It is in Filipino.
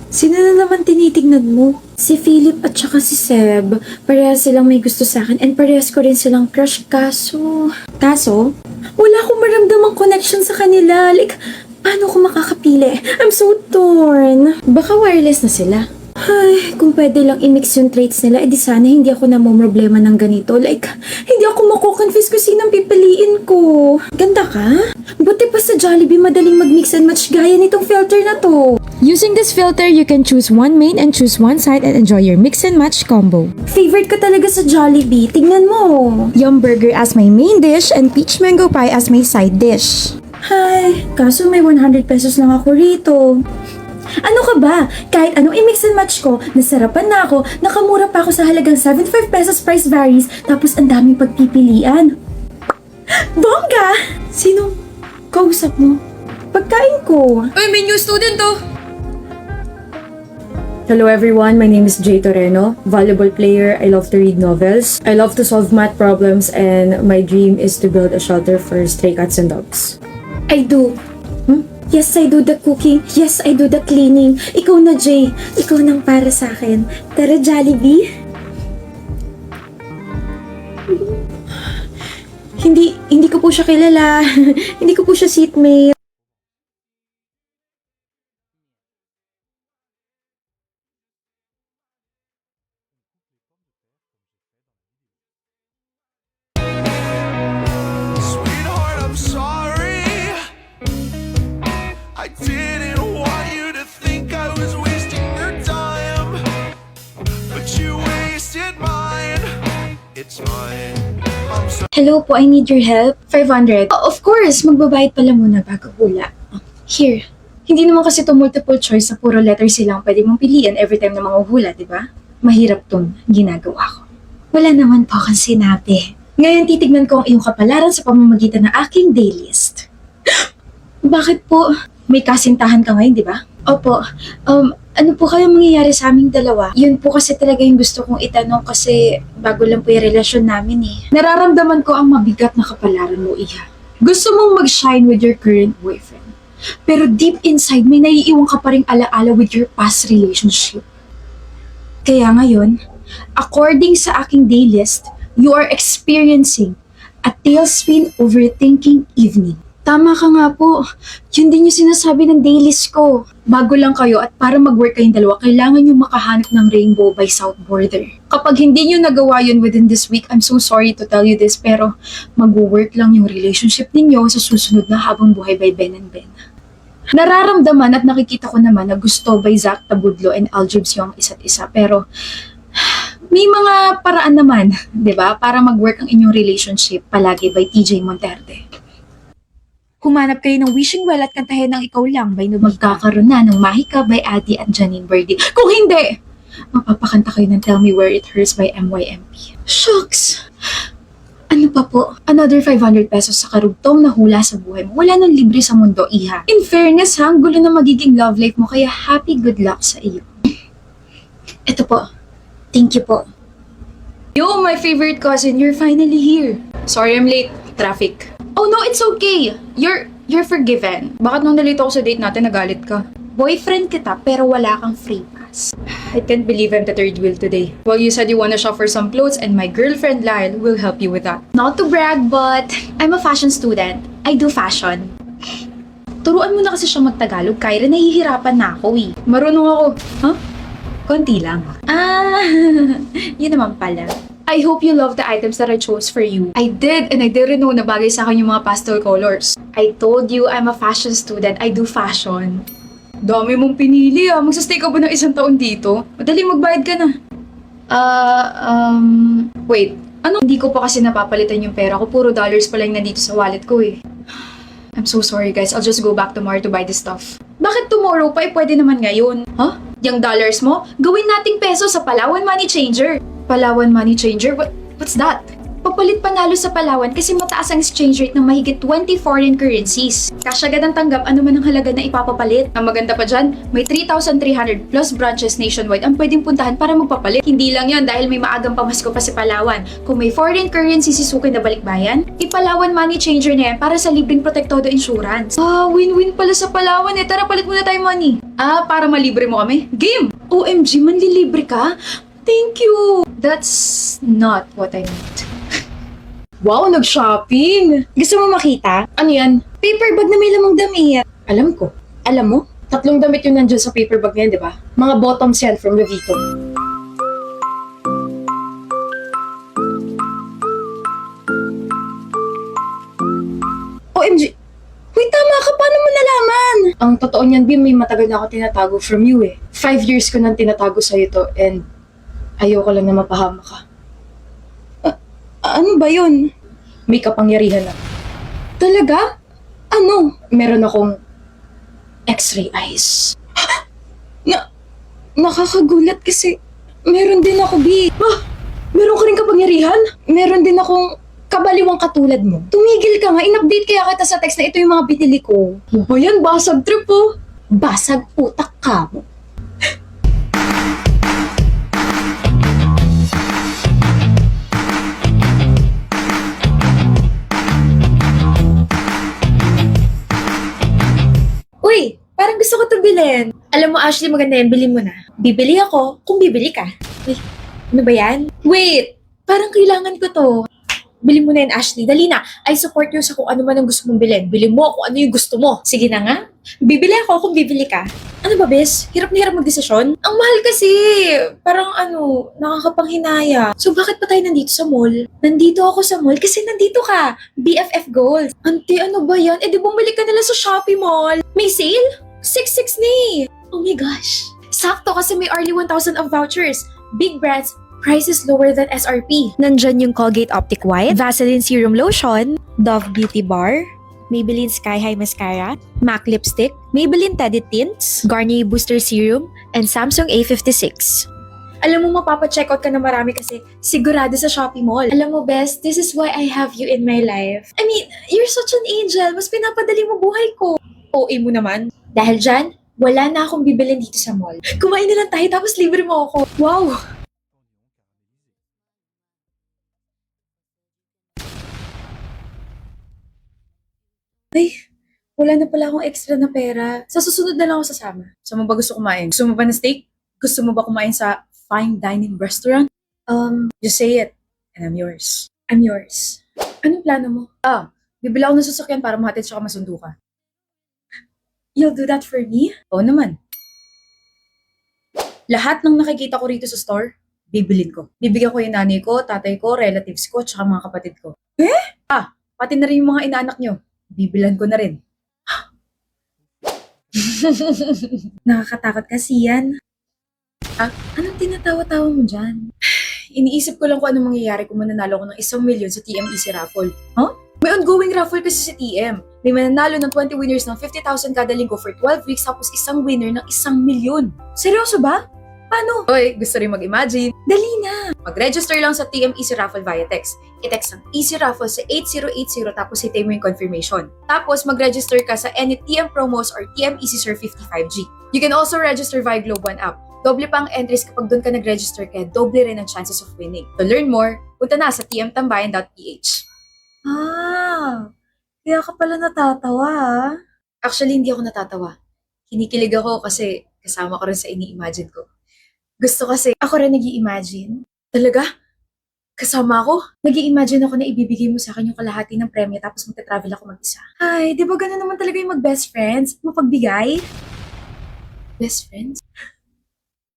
Sino na naman tinitignan mo? Si Philip at saka si Seb. Parehas silang may gusto sa akin and parehas ko rin silang crush. Kaso? Wala akong maramdamang connection sa kanila. Like, paano ko makakapili? I'm so torn. Baka wireless na sila. Ay, kung pwede lang i-mix yung traits nila, edi sana hindi ako namomroblema ng ganito. Like, hindi ako mako-confuse kung sinong pipiliin ko. Ganda ka? Buti pa sa Jollibee madaling mag-mix and match gaya nitong filter na to. Using this filter, you can choose one main and choose one side and enjoy your mix and match combo. Favorite ko talaga sa Jollibee. Tingnan mo. Yum burger as my main dish and peach mango pie as my side dish. Ay, kaso may 100 pesos lang ako rito. Ano ka ba? Kahit anong i-mix and match ko, nasarapan na ako, nakamura pa ako sa halagang 75 pesos price varies, tapos ang daming pagpipilian. Bongga! Sinong kausap mo? Pagkain ko. Uy, may new student to! Hello everyone, my name is Jay Toreno, volleyball player. I love to read novels. I love to solve math problems and my dream is to build a shelter for stray cats and dogs. I do. Yes, I do the cooking. Yes, I do the cleaning. Ikaw na, Jay. Ikaw nang para sa akin. Tara, Jollibee. Hindi ko po siya kilala. Hindi ko po siya seatmate. Sweetheart, I'm sorry. I didn't want you to think I was wasting your time, but you wasted mine. It's fine. I'm so Hello po, I need your help. 500. Oh, of course, magbabayad pala muna bago hula. Here. Hindi naman kasi to multiple choice sa puro letter silang pwede mong piliin every time na manguhula, di ba? Mahirap tong ginagawa ko. Wala naman po akong sinabi. Ngayon titignan ko ang iyong kapalaran sa pamamagitan ng aking daylist. Bakit po? May kasintahan ka ngayon, di ba? Opo. Ano po kaya mangyayari sa aming dalawa? Yun po kasi talaga yung gusto kong itanong kasi bago lang po yung relasyon namin eh. Nararamdaman ko ang mabigat na kapalaran mo, Iha. Gusto mong mag-shine with your current boyfriend. Pero deep inside, may naiiwan ka pa ring alaala with your past relationship. Kaya ngayon, according sa aking daylist, you are experiencing a tailspin overthinking evening. Tama ka nga po. Yun din yung sinasabi ng daylist ko. Bago lang kayo at para mag-work kayong dalawa, kailangan nyo makahanap ng rainbow by south border. Kapag hindi nyo nagawa yun within this week, I'm so sorry to tell you this, pero mag-work lang yung relationship ninyo sa susunod na habang buhay by Ben and Ben. Nararamdaman at nakikita ko naman na gusto by Zach Tabudlo and Aljibs yung isa't isa, pero may mga paraan naman, di ba, para mag-work ang inyong relationship palagi by TJ Monterde. Humanap kayo ng Wishing Well at kantahin ng Ikaw Lang by Nobita. Magkakaroon na ng Mahika by Adi at Janine Birdie. Kung hindi, mapapakanta kayo ng Tell Me Where It Hurts by MYMP. Shucks! Ano pa po? Another 500 pesos sa karugtong na hula sa buhay mo. Wala nang libre sa mundo, Iha. In fairness ha, ang gulo na magiging love life mo, kaya happy good luck sa iyo. Ito po. Thank you po. Yo, my favorite cousin, you're finally here. Sorry I'm late. Traffic. Oh no, it's okay. You're forgiven. Bakit nung nalito ako sa date natin, nagalit ka? Boyfriend kita, pero wala kang free pass. I can't believe I'm the third wheel today. Well, you said you wanna shop for some clothes and my girlfriend Lyle will help you with that. Not to brag, but I'm a fashion student. I do fashion. Turuan mo na kasi siya magtagalog, Kyra. Nahihirapan na ako eh. Marunong ako. Huh? Konti lang. Ah, yun naman pala. I hope you love the items that I chose for you. I did, and I didn't know na bagay sa akin yung mga pastel colors. I told you I'm a fashion student. I do fashion. Dami mong pinili ah. Magsastay ka ba ng isang taon dito? Madaling magbayad ka na. Wait. Ano? Hindi ko pa kasi napapalitan yung pera ko. Puro dollars pa lang nandito sa wallet ko eh. I'm so sorry guys. I'll just go back tomorrow to buy this stuff. Bakit tomorrow pa? Pwede naman ngayon. Huh? Yung dollars mo? Gawin nating peso sa Palawan Money Changer. Palawan Money Changer? What's that? Papalit panalo sa Palawan kasi mataas ang exchange rate ng mahigit 20 foreign currencies. Cash agad ang tanggap ano man ang halaga na ipapapalit. Ang maganda pa dyan, may 3,300 plus branches nationwide ang pwedeng puntahan para magpapalit. Hindi lang yon dahil may maagang pamasko pa si Palawan. Kung may foreign currency si Suki na balikbayan, ipalawan money changer na yan para sa libreng Protectodo Insurance. Win-win pala sa Palawan eh. Tara, palit muna tayo money. Para malibre mo kami? Game! OMG, manlilibre ka? Thank you! That's not what I meant. Wow, nag-shopping! Gusto mo makita? Ano yan? Paper bag na may lamang damit. Alam ko. Alam mo? 3 damit yung nandyan sa paper bag niyan, di ba? Mga bottoms yan from Louis Vuitton. OMG! Wait, tama ka. Paano mo nalaman? Ang totoo niyan, Bim, may matagal na ako tinatago from you eh. 5 years ko nang tinatago sa'yo to and ayoko lang na mapahama ka. Ano ba yun? May kapangyarihan na. Talaga? Ano? Meron akong X-ray eyes. Nakakagulat kasi meron din ako, B. Meron ka rin kapangyarihan? Meron din akong kabaliwang katulad mo. Tumigil ka nga. In-update kaya kita sa text na ito yung mga binili ko. Ano ba yan? Basag trip oh. Basag utak ka mo. Uy, parang gusto ko ito bilhin. Alam mo, Ashley, maganda yan. Bilhin mo na. Bibili ako kung bibili ka. Uy, ano ba yan? Wait, parang kailangan ko to. Bilhin mo na yan, Ashley. Dali na. I support you sa kung ano man ang gusto mong bilhin. Bilhin mo kung ano yung gusto mo. Sige na nga. Bibili ako kung bibili ka. Ano ba, bes? Hirap na hirap magdesisyon? Ang mahal kasi. Parang nakakapanghinaya. So, bakit pa tayo nandito sa mall? Nandito ako sa mall kasi nandito ka. BFF Gold. Auntie, ano ba yan? Di bumalik ka nila sa Shopee Mall. May sale? 6.6 na eh. Oh my gosh. Sakto kasi may early 1,000 of vouchers. Big brands, prices lower than SRP. Nandyan yung Colgate Optic White, Vaseline Serum Lotion, Dove Beauty Bar, Maybelline Sky High Mascara, MAC Lipstick, Maybelline Teddy Tints, Garnier Booster Serum, and Samsung A56. Alam mo, mapapacheck out ka na marami kasi sigurado sa Shopee Mall. Alam mo, best, this is why I have you in my life. I mean, you're such an angel. Mas pinapadali mo buhay ko. OA mo naman. Dahil dyan, wala na akong bibilin dito sa mall. Kumain na lang tayo tapos libre mo ako. Wow! Ay, wala na pala akong extra na pera. Sa susunod na lang ako sasama. Saan mo ba gusto kumain? Gusto mo ba ng steak? Gusto mo ba kumain sa fine dining restaurant? Just say it. And I'm yours. I'm yours. Anong plano mo? Bibili ako ng sasakyan para mahatid siya masundo ka. You'll do that for me? Oo naman. Lahat ng nakikita ko rito sa store, bibilin ko. Bibigyan ko yung nanay ko, tatay ko, relatives ko, tsaka mga kapatid ko. Pati na rin yung mga inaanak nyo. Bibilan ko na rin. Nakakatakot kasi yan. Anong tinatawa-tawa mo dyan? Iniisip ko lang kung anong mangyayari kung mananalo ko ng 1 milyon sa TMEC raffle. May ongoing raffle kasi sa TM. May mananalo ng 20 winners ng 50,000 kada linggo for 12 weeks tapos isang winner ng 1 milyon. Seryoso ba? Paano? Hoy, gusto rin mag-imagine? Dali na! Mag-register lang sa TMEC raffle via text. I-text ang Easy Raffle sa 8080 tapos hitay mo yung confirmation. Tapos mag-register ka sa any TM promos or TM Easy Surf 55G. You can also register via Globe One app. Doble pa ang entries kapag doon ka nag-register kaya doble rin ang chances of winning. To learn more, punta na sa tmtambayan.ph. Kaya ka pala natatawa Actually, hindi ako natatawa. Kinikilig ako kasi kasama ko rin sa ini-imagine ko. Gusto kasi ako rin nag-i-imagine. Talaga? Kasama ako? Nag-i-imagine ako na ibibigay mo sa akin yung kalahati ng premyo tapos magta-travel ako mag-isa. Ay, di ba gano'n naman talaga yung mag-best friends? Mapagbigay? Best friends?